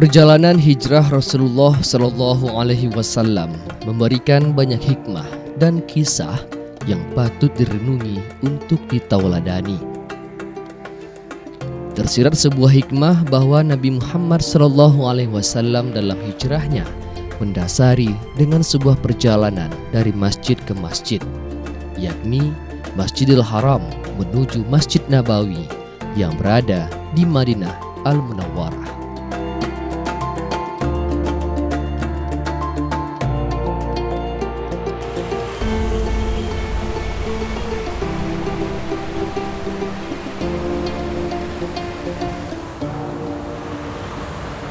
Perjalanan hijrah Rasulullah Shallallahu Alaihi Wasallam memberikan banyak hikmah dan kisah yang patut direnungi untuk ditauladani. Tersirat sebuah hikmah bahwa Nabi Muhammad Shallallahu Alaihi Wasallam dalam hijrahnya mendasari dengan sebuah perjalanan dari masjid ke masjid, yakni Masjidil Haram menuju Masjid Nabawi yang berada di Madinah Al-Munawwarah.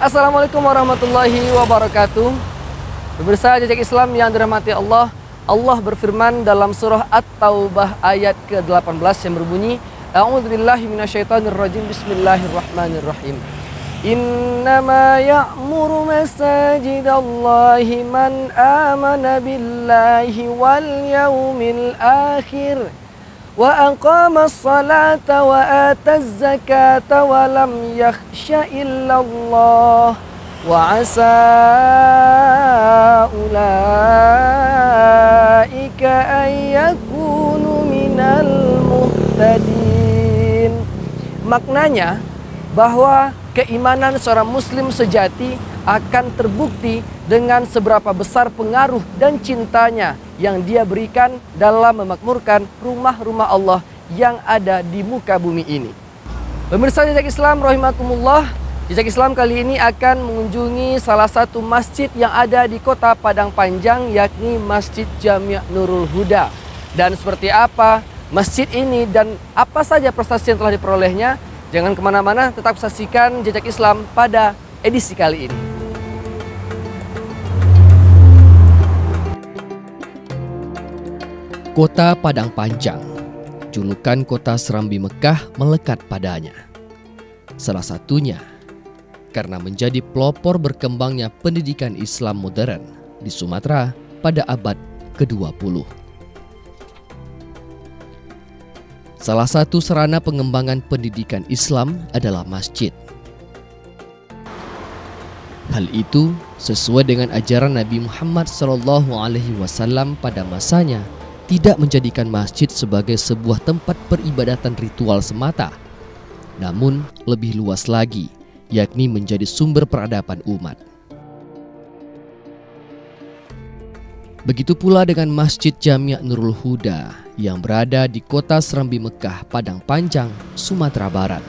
Assalamualaikum warahmatullahi wabarakatuh. Pemirsa Jejak Islam yang dirahmati Allah, Allah berfirman dalam surah At-Taubah ayat ke-18 yang berbunyi, A'udzubillahi minasyaitonirrajim, bismillahirrahmanirrahim. Innama ya'muru masajidallahi man amana billahi wal yawmil akhir wa aqama as-salata wa ata az-zakata wa lam yakhsha illa Allah wa asa ulaika ay yakunu minal muhtadin. Maknanya bahwa keimanan seorang muslim sejati akan terbukti dengan seberapa besar pengaruh dan cintanya yang dia berikan dalam memakmurkan rumah-rumah Allah yang ada di muka bumi ini. Pemirsa Jejak Islam rahimakumullah, Jejak Islam kali ini akan mengunjungi salah satu masjid yang ada di kota Padang Panjang, yakni Masjid Jami' Nurul Huda. Dan seperti apa masjid ini dan apa saja prestasi yang telah diperolehnya, jangan kemana-mana, tetap saksikan Jejak Islam pada edisi kali ini. Kota Padang Panjang, julukan kota Serambi Mekah melekat padanya. Salah satunya karena menjadi pelopor berkembangnya pendidikan Islam modern di Sumatera pada abad ke-20. Salah satu sarana pengembangan pendidikan Islam adalah masjid. Hal itu sesuai dengan ajaran Nabi Muhammad SAW pada masanya, tidak menjadikan masjid sebagai sebuah tempat peribadatan ritual semata, namun lebih luas lagi, yakni menjadi sumber peradaban umat. Begitu pula dengan Masjid Jami' Nurul Huda yang berada di kota Serambi Mekah, Padang Panjang, Sumatera Barat.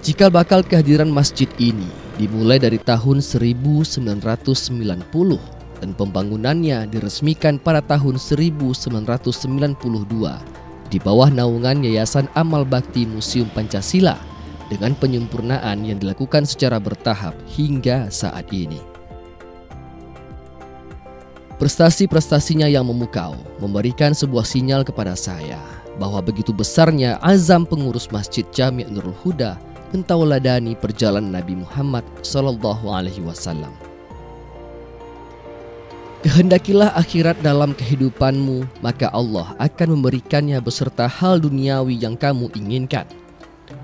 Cikal bakal kehadiran masjid ini dimulai dari tahun 1990 dan pembangunannya diresmikan pada tahun 1992 di bawah naungan Yayasan Amal Bakti Museum Pancasila dengan penyempurnaan yang dilakukan secara bertahap hingga saat ini. Prestasi-prestasinya yang memukau memberikan sebuah sinyal kepada saya bahwa begitu besarnya azam pengurus Masjid Jami' Nurul Huda mentauladani perjalanan Nabi Muhammad SAW. Kehendakilah akhirat dalam kehidupanmu, maka Allah akan memberikannya beserta hal duniawi yang kamu inginkan.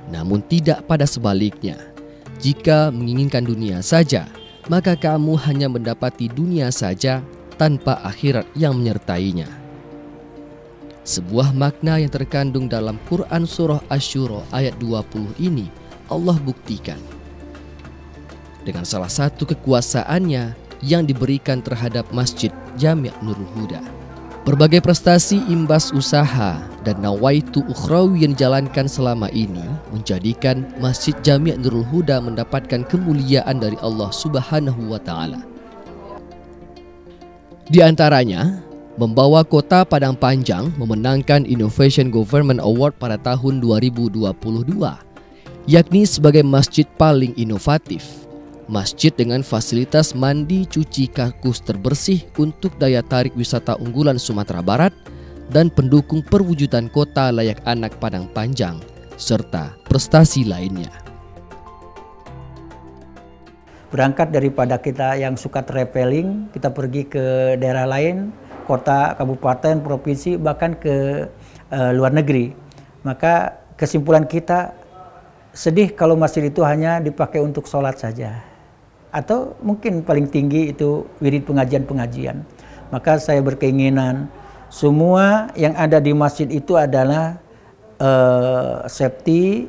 Namun tidak pada sebaliknya. Jika menginginkan dunia saja, maka kamu hanya mendapati dunia saja tanpa akhirat yang menyertainya. Sebuah makna yang terkandung dalam Quran Surah Asy-Syura ayat 20 ini Allah buktikan dengan salah satu kekuasaannya yang diberikan terhadap Masjid Jami' Nurul Huda. Berbagai prestasi imbas usaha dan nawaitu ukhrawi yang dijalankan selama ini menjadikan Masjid Jami' Nurul Huda mendapatkan kemuliaan dari Allah Subhanahu wa Ta'ala. Di antaranya, membawa kota Padang Panjang memenangkan Innovation Government Award pada tahun 2022, yakni sebagai masjid paling inovatif. Masjid dengan fasilitas mandi cuci kakus terbersih untuk daya tarik wisata unggulan Sumatera Barat dan pendukung perwujudan kota layak anak Padang Panjang, serta prestasi lainnya. Berangkat daripada kita yang suka traveling, kita pergi ke daerah lain, kota, kabupaten, provinsi, bahkan ke luar negeri. Maka kesimpulan kita sedih kalau masjid itu hanya dipakai untuk sholat saja. Atau mungkin paling tinggi itu wirid pengajian-pengajian. Maka saya berkeinginan semua yang ada di masjid itu adalah safety,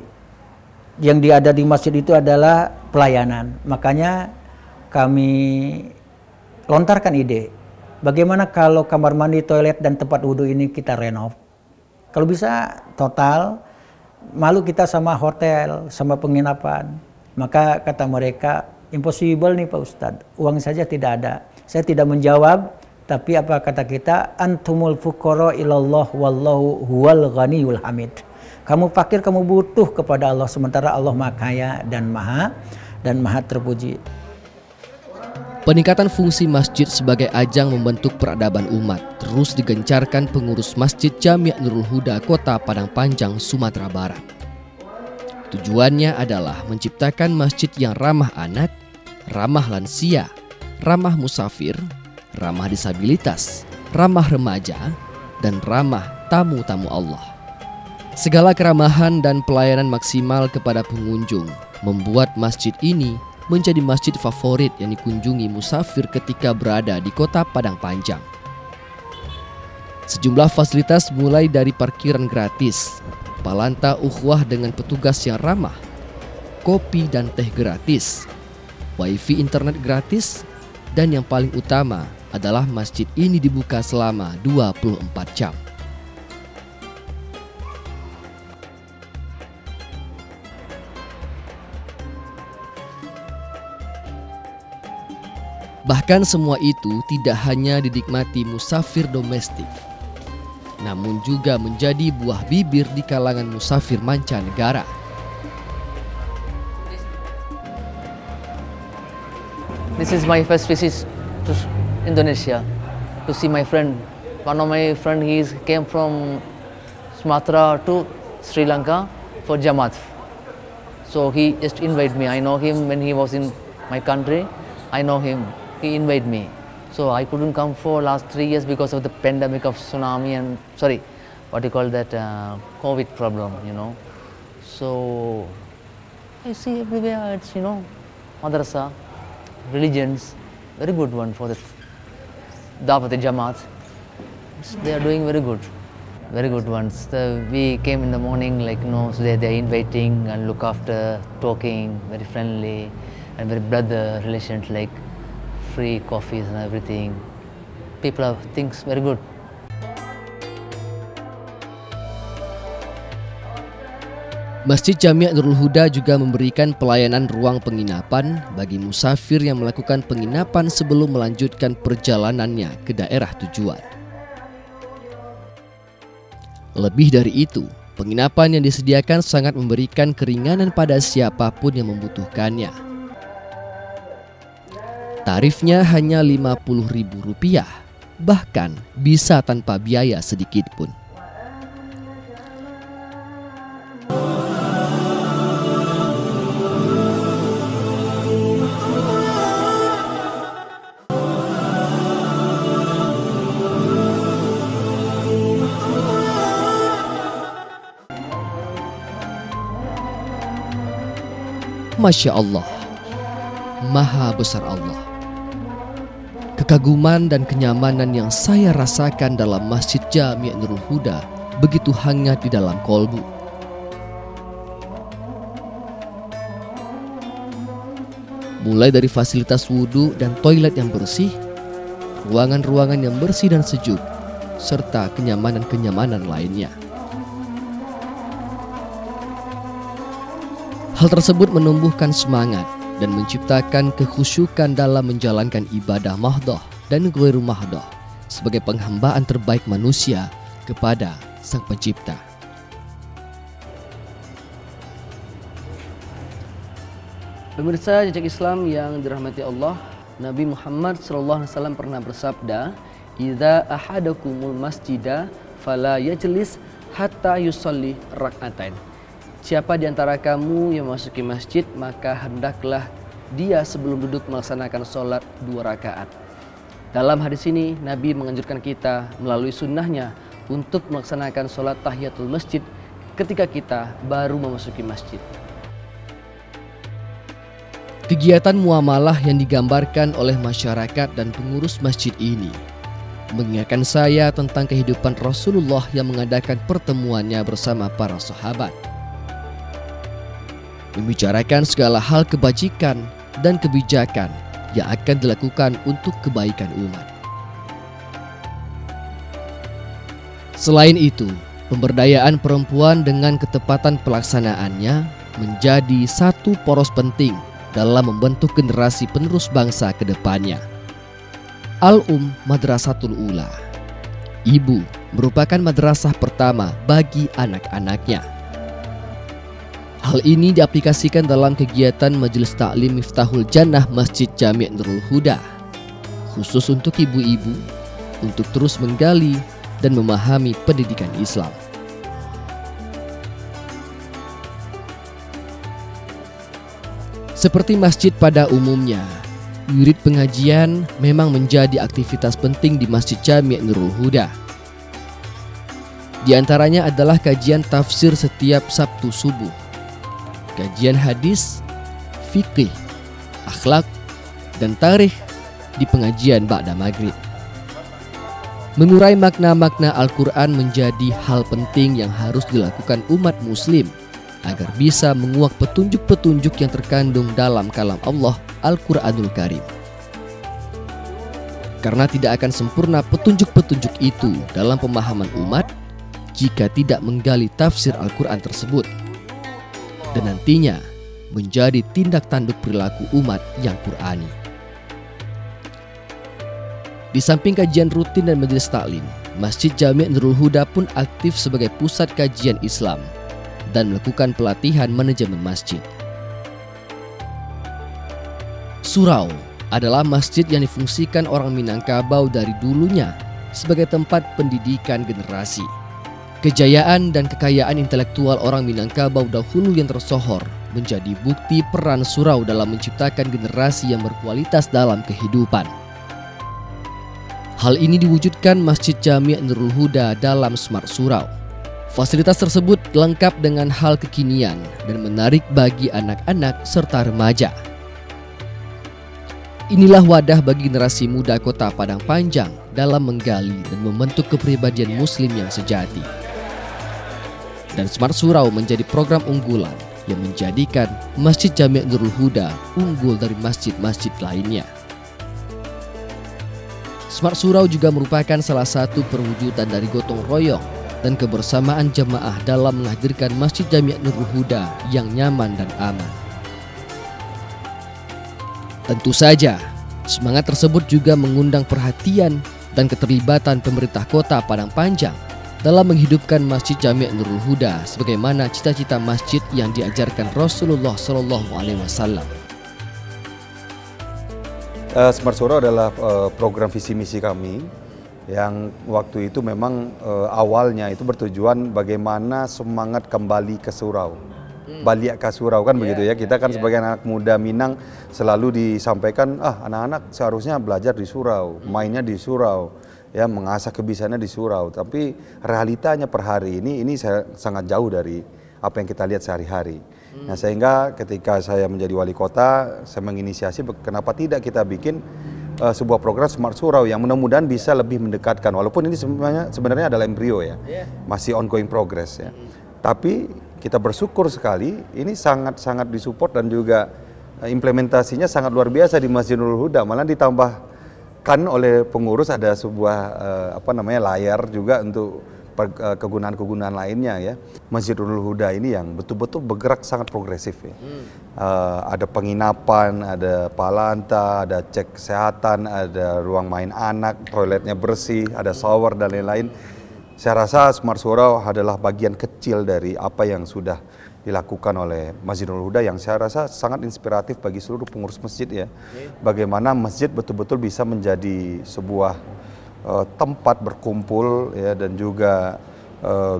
yang ada di masjid itu adalah pelayanan. Makanya kami lontarkan ide, bagaimana kalau kamar mandi, toilet, dan tempat wudhu ini kita renov. Kalau bisa total, malu kita sama hotel, sama penginapan. Maka kata mereka, impossible nih Pak Ustadz, uang saja tidak ada. Saya tidak menjawab, tapi apa kata kita, antumul fuqara ilallah wallahu huwal ghaniyul hamid. Kamu fakir, kamu butuh kepada Allah, sementara Allah Maha Kaya dan Maha terpuji. Peningkatan fungsi masjid sebagai ajang membentuk peradaban umat terus digencarkan pengurus Masjid Jami' Nurul Huda Kota Padang Panjang, Sumatera Barat. Tujuannya adalah menciptakan masjid yang ramah anak, ramah lansia, ramah musafir, ramah disabilitas, ramah remaja, dan ramah tamu-tamu Allah. Segala keramahan dan pelayanan maksimal kepada pengunjung membuat masjid ini menjadi masjid favorit yang dikunjungi musafir ketika berada di Kota Padang Panjang. Sejumlah fasilitas mulai dari parkiran gratis, palanta ukhuwah dengan petugas yang ramah, kopi dan teh gratis, wifi internet gratis, dan yang paling utama adalah masjid ini dibuka selama 24 jam. Bahkan semua itu tidak hanya dinikmati musafir domestik, namun juga menjadi buah bibir di kalangan musafir mancanegara. This is my first visit to Indonesia to see my friend. One of my friend came from Sumatra to Sri Lanka for Jamaat. So he just invited me. I know him when he was in my country. I know him. He invited me. So I couldn't come for last 3 years because of the pandemic of tsunami and COVID problem, you know. So I see everywhere it's, you know, madrasa, religions, very good one for the Dawat Jamaat. They are doing very good ones. We came in the morning, like, you know, so they're inviting and look after, talking, very friendly and very brother relations, like free coffees and everything. People have things very good. Masjid Jami' Nurul Huda juga memberikan pelayanan ruang penginapan bagi musafir yang melakukan penginapan sebelum melanjutkan perjalanannya ke daerah tujuan. Lebih dari itu, penginapan yang disediakan sangat memberikan keringanan pada siapapun yang membutuhkannya. Tarifnya hanya Rp50.000, bahkan bisa tanpa biaya sedikit pun. Masya Allah, Maha Besar Allah. Kekaguman dan kenyamanan yang saya rasakan dalam Masjid Jami' Nurul Huda begitu hangat di dalam kolbu. Mulai dari fasilitas wudhu dan toilet yang bersih, ruangan-ruangan yang bersih dan sejuk, serta kenyamanan-kenyamanan lainnya. Hal tersebut menumbuhkan semangat dan menciptakan kekhusyukan dalam menjalankan ibadah mahdoh dan ghairu mahdoh sebagai penghambaan terbaik manusia kepada Sang Pencipta. Pemirsa Jejak Islam yang dirahmati Allah, Nabi Muhammad SAW pernah bersabda, "Idza ahadakumul masjida fala yajlis hatta yusalli rak'atain." Siapa di antara kamu yang memasuki masjid, maka hendaklah dia sebelum duduk melaksanakan sholat 2 rakaat. Dalam hadis ini, Nabi menganjurkan kita melalui sunnahnya untuk melaksanakan sholat tahiyatul masjid ketika kita baru memasuki masjid. Kegiatan muamalah yang digambarkan oleh masyarakat dan pengurus masjid ini mengingatkan saya tentang kehidupan Rasulullah yang mengadakan pertemuannya bersama para sahabat, membicarakan segala hal kebajikan dan kebijakan yang akan dilakukan untuk kebaikan umat. Selain itu, pemberdayaan perempuan dengan ketepatan pelaksanaannya menjadi satu poros penting dalam membentuk generasi penerus bangsa ke depannya. Madrasatul Ula, ibu merupakan madrasah pertama bagi anak-anaknya. Hal ini diaplikasikan dalam kegiatan Majelis Taklim Miftahul Jannah Masjid Jami' Nurul Huda, khusus untuk ibu-ibu untuk terus menggali dan memahami pendidikan Islam. Seperti masjid pada umumnya, wirid pengajian memang menjadi aktivitas penting di Masjid Jami' Nurul Huda. Di antaranya adalah kajian tafsir setiap Sabtu subuh, kajian hadis, fikih, akhlak, dan tarikh di pengajian ba'da maghrib. Mengurai makna-makna Al-Quran menjadi hal penting yang harus dilakukan umat muslim agar bisa menguak petunjuk-petunjuk yang terkandung dalam kalam Allah Al-Quranul Karim. Karena tidak akan sempurna petunjuk-petunjuk itu dalam pemahaman umat jika tidak menggali tafsir Al-Quran tersebut, dan nantinya menjadi tindak tanduk perilaku umat yang Qur'ani. Di samping kajian rutin dan majelis taklim, Masjid Jami' Nurul Huda pun aktif sebagai pusat kajian Islam dan melakukan pelatihan manajemen masjid. Surau adalah masjid yang difungsikan orang Minangkabau dari dulunya sebagai tempat pendidikan generasi. Kejayaan dan kekayaan intelektual orang Minangkabau dahulu yang tersohor menjadi bukti peran surau dalam menciptakan generasi yang berkualitas dalam kehidupan. Hal ini diwujudkan Masjid Jami' Nurul Huda dalam Smart Surau. Fasilitas tersebut lengkap dengan hal kekinian dan menarik bagi anak-anak serta remaja. Inilah wadah bagi generasi muda Kota Padang Panjang dalam menggali dan membentuk kepribadian muslim yang sejati. Dan Smart Surau menjadi program unggulan yang menjadikan Masjid Jami' Nurul Huda unggul dari masjid-masjid lainnya. Smart Surau juga merupakan salah satu perwujudan dari gotong royong dan kebersamaan jamaah dalam menghadirkan Masjid Jami' Nurul Huda yang nyaman dan aman. Tentu saja, semangat tersebut juga mengundang perhatian dan keterlibatan pemerintah Kota Padang Panjang dalam menghidupkan Masjid Jami' Nurul Huda sebagaimana cita-cita masjid yang diajarkan Rasulullah SAW. Smart Surau adalah program visi misi kami yang waktu itu memang awalnya itu bertujuan bagaimana semangat kembali ke surau, balik ke surau kan begitu ya. Kita kan sebagai anak muda Minang selalu disampaikan anak-anak seharusnya belajar di surau, mainnya di surau, ya mengasah kebiasaannya di surau. Tapi realitanya per hari ini sangat jauh dari apa yang kita lihat sehari-hari. Nah sehingga ketika saya menjadi wali kota, saya menginisiasi kenapa tidak kita bikin sebuah program Smart Surau yang mudah-mudahan bisa lebih mendekatkan, walaupun ini sebenarnya adalah embrio ya, masih ongoing progress ya. Tapi kita bersyukur sekali ini sangat-sangat disupport dan juga implementasinya sangat luar biasa di Masjid Nurul Huda. Malah ditambahkan oleh pengurus ada sebuah layar juga untuk kegunaan-kegunaan lainnya ya. Masjid Nurul Huda ini yang betul-betul bergerak sangat progresif ya. Ada penginapan, ada palanta, ada cek kesehatan, ada ruang main anak, toiletnya bersih, ada shower dan lain-lain. Saya rasa Smart Surau adalah bagian kecil dari apa yang sudah dilakukan oleh Masjid Nurul Huda yang saya rasa sangat inspiratif bagi seluruh pengurus masjid ya. Bagaimana masjid betul-betul bisa menjadi sebuah tempat berkumpul ya, dan juga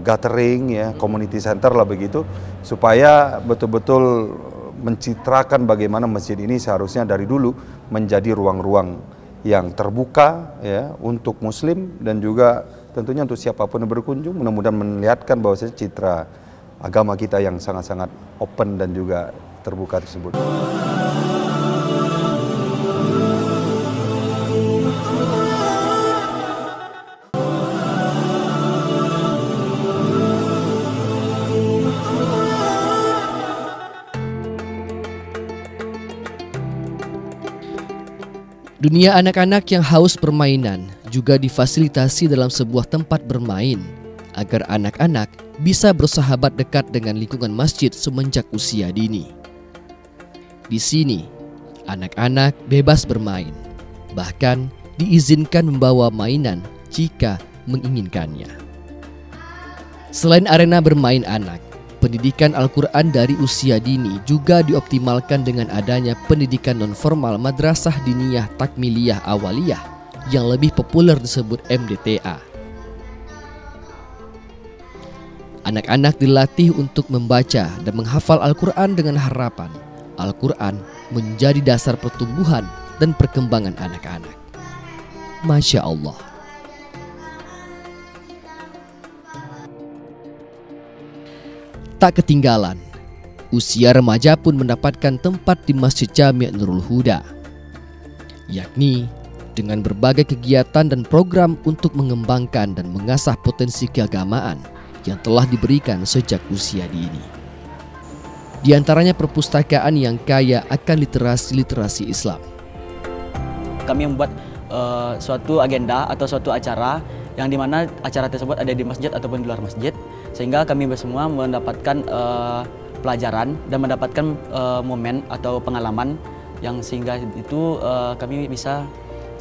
gathering ya, community center lah begitu, supaya betul-betul mencitrakan bagaimana masjid ini seharusnya dari dulu menjadi ruang-ruang yang terbuka ya untuk muslim dan juga tentunya untuk siapapun yang berkunjung, mudah-mudahan melihatkan bahwasanya citra agama kita yang sangat-sangat open dan juga terbuka tersebut. Dunia anak-anak yang haus permainan juga difasilitasi dalam sebuah tempat bermain agar anak-anak bisa bersahabat dekat dengan lingkungan masjid semenjak usia dini. Di sini, anak-anak bebas bermain, bahkan diizinkan membawa mainan jika menginginkannya. Selain arena bermain anak, pendidikan Al-Quran dari usia dini juga dioptimalkan dengan adanya pendidikan nonformal Madrasah Diniyah Takmiliyah Awaliyah yang lebih populer disebut MDTA. Anak-anak dilatih untuk membaca dan menghafal Al-Quran dengan harapan Al-Quran menjadi dasar pertumbuhan dan perkembangan anak-anak. Masya Allah. Tak ketinggalan, usia remaja pun mendapatkan tempat di Masjid Jami' Nurul Huda, yakni dengan berbagai kegiatan dan program untuk mengembangkan dan mengasah potensi keagamaan yang telah diberikan sejak usia dini. Di antaranya perpustakaan yang kaya akan literasi Islam. Kami membuat suatu agenda atau suatu acara yang dimana acara tersebut ada di masjid ataupun di luar masjid, sehingga kami semua mendapatkan pelajaran dan mendapatkan momen atau pengalaman yang sehingga itu kami bisa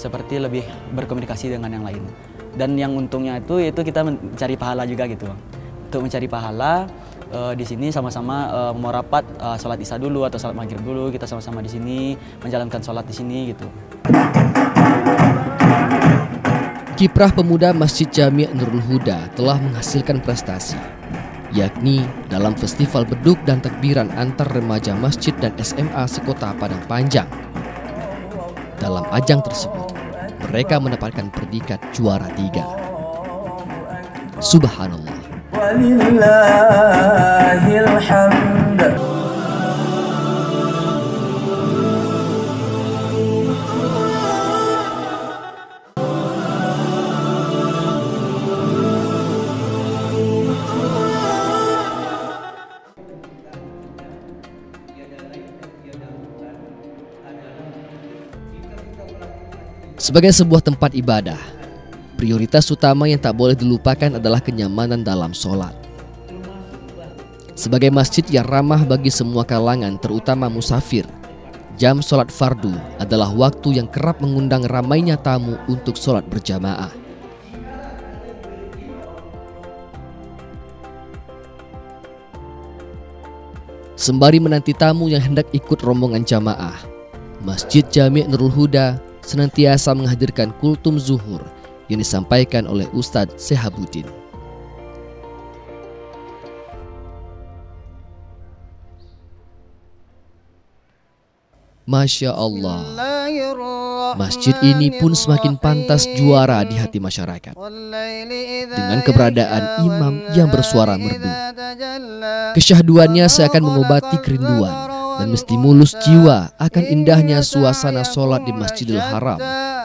seperti lebih berkomunikasi dengan yang lain. Dan yang untungnya itu kita mencari pahala juga gitu. Untuk mencari pahala di sini sama-sama mau rapat sholat isya dulu atau sholat maghrib dulu, kita sama-sama di sini menjalankan sholat di sini gitu. Kiprah pemuda Masjid Jami' Nurul Huda telah menghasilkan prestasi, yakni dalam festival beduk dan takbiran antar remaja masjid dan SMA sekota Padang Panjang. Dalam ajang tersebut, mereka mendapatkan predikat juara 3. Subhanallah. Walillahil hamd. Sebagai sebuah tempat ibadah, prioritas utama yang tak boleh dilupakan adalah kenyamanan dalam sholat. Sebagai masjid yang ramah bagi semua kalangan, terutama musafir, jam sholat fardu adalah waktu yang kerap mengundang ramainya tamu untuk sholat berjamaah. Sembari menanti tamu yang hendak ikut rombongan jamaah, Masjid Jami' Nurul Huda senantiasa menghadirkan kultum zuhur yang disampaikan oleh Ustadz Sehabuddin. Masya Allah, masjid ini pun semakin pantas juara di hati masyarakat dengan keberadaan imam yang bersuara merdu. Kesyahduannya seakan mengobati kerinduan dan menstimulus jiwa akan indahnya suasana sholat di Masjidil Haram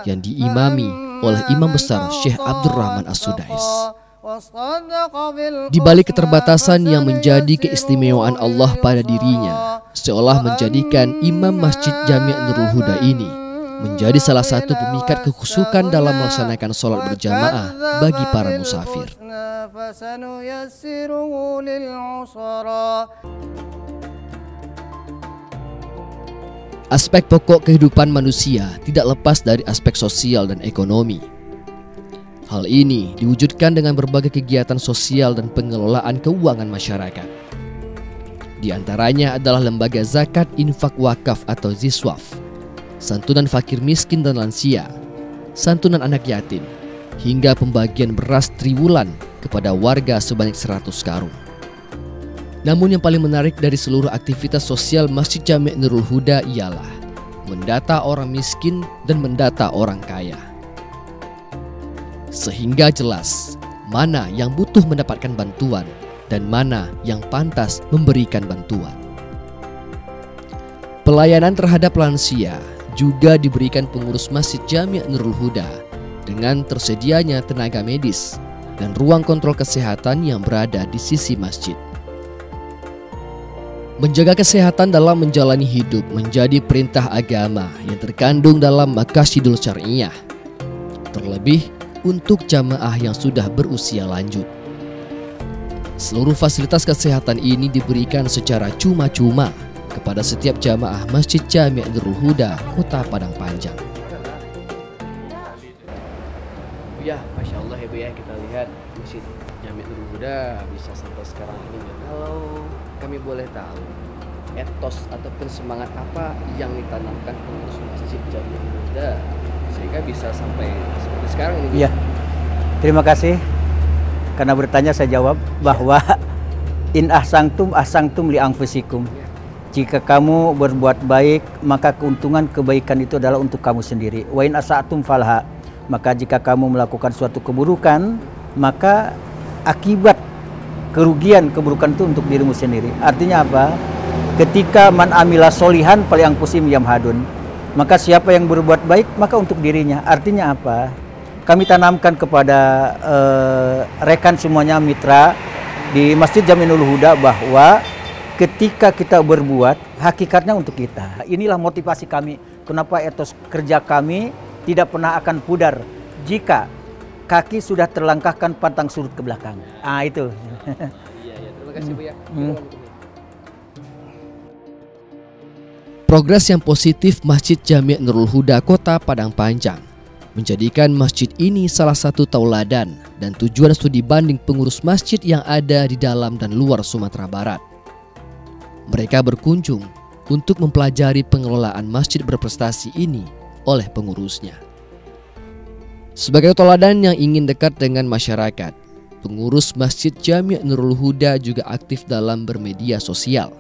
yang diimami oleh Imam Besar Syekh Abdurrahman As-Sudais. Di balik keterbatasan yang menjadi keistimewaan Allah pada dirinya, seolah menjadikan Imam Masjid Jami' Nurul Huda ini menjadi salah satu pemikat kekhusyukan dalam melaksanakan sholat berjamaah bagi para musafir. Aspek pokok kehidupan manusia tidak lepas dari aspek sosial dan ekonomi. Hal ini diwujudkan dengan berbagai kegiatan sosial dan pengelolaan keuangan masyarakat. Di antaranya adalah lembaga zakat infak wakaf atau ziswaf, santunan fakir miskin dan lansia, santunan anak yatim, hingga pembagian beras triwulan kepada warga sebanyak 100 karung. Namun yang paling menarik dari seluruh aktivitas sosial Masjid Jami' Nurul Huda ialah mendata orang miskin dan mendata orang kaya. Sehingga jelas mana yang butuh mendapatkan bantuan dan mana yang pantas memberikan bantuan. Pelayanan terhadap lansia juga diberikan pengurus Masjid Jami' Nurul Huda dengan tersedianya tenaga medis dan ruang kontrol kesehatan yang berada di sisi masjid. Menjaga kesehatan dalam menjalani hidup menjadi perintah agama yang terkandung dalam Maqasidul Syariah. Terlebih untuk jamaah yang sudah berusia lanjut. Seluruh fasilitas kesehatan ini diberikan secara cuma-cuma kepada setiap jamaah Masjid Jami' Nurul Huda, Kota Padang Panjang. Ya, Masya Allah ya Bu ya, kita lihat Masjid Jami' Nurul Huda bisa sampai sekarang ini. Kalau kami boleh tahu etos ataupun semangat apa yang ditanamkan pengurus Masjid Jami' Nurul Huda sehingga bisa sampai seperti sekarang ini? Iya, terima kasih. Karena bertanya saya jawab bahwa in ahsangtum li anfusikum. Jika kamu berbuat baik, maka keuntungan kebaikan itu adalah untuk kamu sendiri. Wa in asa'tum falha. Maka jika kamu melakukan suatu keburukan, maka akibat kerugian keburukan itu untuk dirimu sendiri. Artinya apa? Ketika man amila solihan falianfusim yamhadun. Maka siapa yang berbuat baik, maka untuk dirinya. Artinya apa? Kami tanamkan kepada rekan semuanya mitra di Masjid Jami' Nurul Huda bahwa ketika kita berbuat, hakikatnya untuk kita. Inilah motivasi kami. Kenapa etos kerja kami tidak pernah akan pudar jika kaki sudah terlangkahkan pantang surut ke belakang. Ah itu. Iya, terima kasih Bu ya. Progres yang positif Masjid Jami' Nurul Huda Kota Padang Panjang menjadikan masjid ini salah satu tauladan dan tujuan studi banding pengurus masjid yang ada di dalam dan luar Sumatera Barat. Mereka berkunjung untuk mempelajari pengelolaan masjid berprestasi ini oleh pengurusnya. Sebagai tauladan yang ingin dekat dengan masyarakat, pengurus Masjid Jami' Nurul Huda juga aktif dalam bermedia sosial.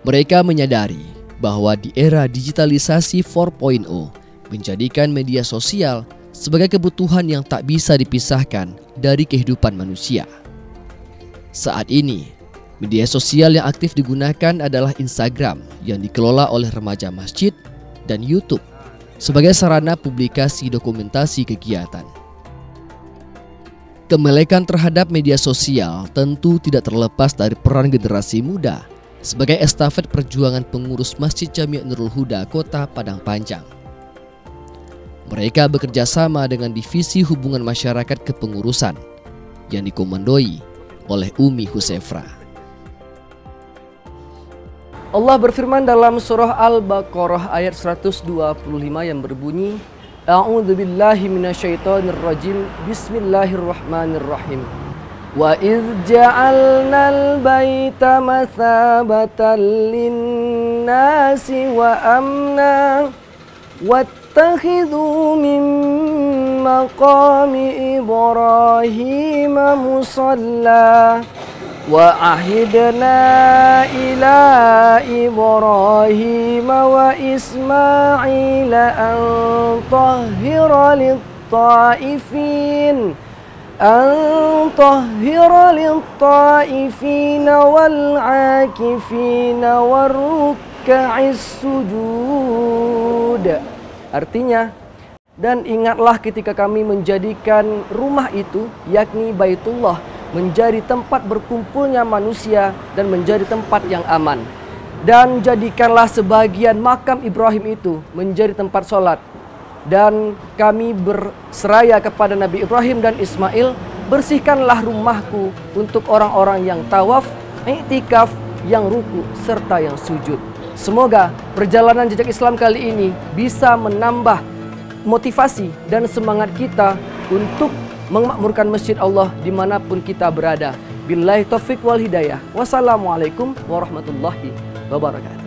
Mereka menyadari bahwa di era digitalisasi 4.0 menjadikan media sosial sebagai kebutuhan yang tak bisa dipisahkan dari kehidupan manusia. Saat ini, media sosial yang aktif digunakan adalah Instagram yang dikelola oleh remaja masjid dan YouTube sebagai sarana publikasi dokumentasi kegiatan. Kemelekan terhadap media sosial tentu tidak terlepas dari peran generasi muda sebagai estafet perjuangan pengurus Masjid Jami' Nurul Huda Kota Padang Panjang. Mereka bekerja sama dengan Divisi Hubungan Masyarakat Kepengurusan yang dikomandoi oleh Umi Husefra. Allah berfirman dalam surah Al-Baqarah ayat 125 yang berbunyi, A'udzubillahi minasyaitonirrajim, Bismillahirrahmanirrahim. Wa idh ja'alnal baita mathabatan linnasi wa amna wattakhidhu min maqami Ibrahim musalla wa ahidna ila Ibrahim wa Ismaila an tahhira lit-ta'ifin wal-'akifina war-ruk'is sujud. Artinya, dan ingatlah ketika kami menjadikan rumah itu, yakni Baitullah, menjadi tempat berkumpulnya manusia dan menjadi tempat yang aman. Dan jadikanlah sebagian makam Ibrahim itu menjadi tempat sholat. Dan kami berseraya kepada Nabi Ibrahim dan Ismail, bersihkanlah rumahku untuk orang-orang yang tawaf, i'tikaf, yang ruku, serta yang sujud. Semoga perjalanan jejak Islam kali ini bisa menambah motivasi dan semangat kita untuk memakmurkan masjid Allah dimanapun kita berada. Billahi taufiq wal hidayah. Wassalamualaikum warahmatullahi wabarakatuh.